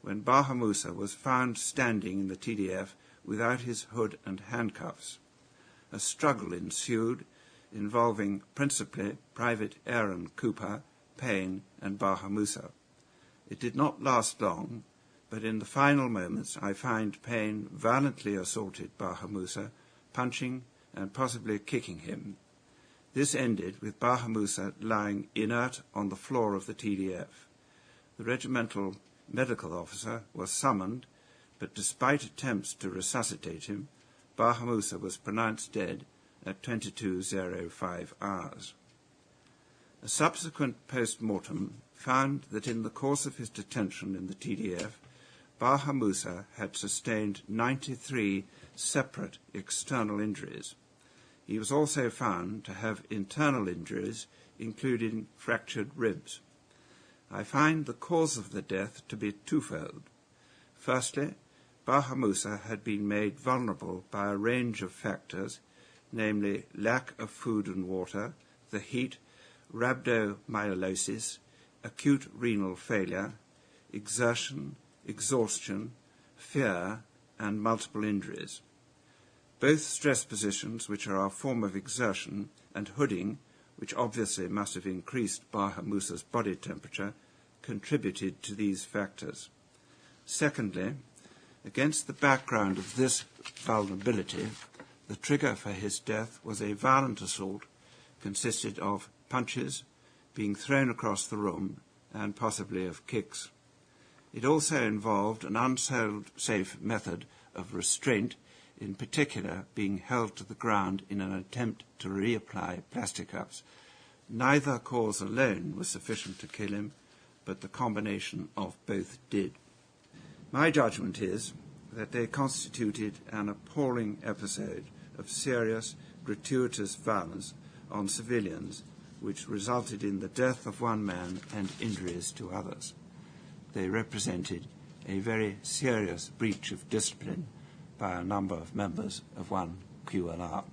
when Baha Mousa was found standing in the TDF without his hood and handcuffs. A struggle ensued, involving principally Private Aaron Cooper, Payne, and Baha Mousa. It did not last long, but in the final moments I find Payne violently assaulted Baha Mousa, punching and possibly kicking him. This ended with Baha Mousa lying inert on the floor of the TDF. The regimental medical officer was summoned, but despite attempts to resuscitate him, Baha Mousa was pronounced dead at 22:05 hours. A subsequent post-mortem found that in the course of his detention in the TDF, Baha Mousa had sustained 93 separate external injuries. He was also found to have internal injuries, including fractured ribs. I find the cause of the death to be twofold. Firstly, Baha Mousa had been made vulnerable by a range of factors, namely lack of food and water, the heat, rhabdomyolysis, acute renal failure, exertion, exhaustion, fear, and multiple injuries. Both stress positions, which are a form of exertion, and hooding, which obviously must have increased Baha Mousa's body temperature, contributed to these factors. Secondly, against the background of this vulnerability, the trigger for his death was a violent assault consisted of punches, being thrown across the room, and possibly of kicks. It also involved an unsafe method of restraint, in particular being held to the ground in an attempt to reapply plaster cups. Neither cause alone was sufficient to kill him, but the combination of both did. My judgment is that they constituted an appalling episode of serious, gratuitous violence on civilians, which resulted in the death of one man and injuries to others. They represented a very serious breach of discipline by a number of members of one QLR.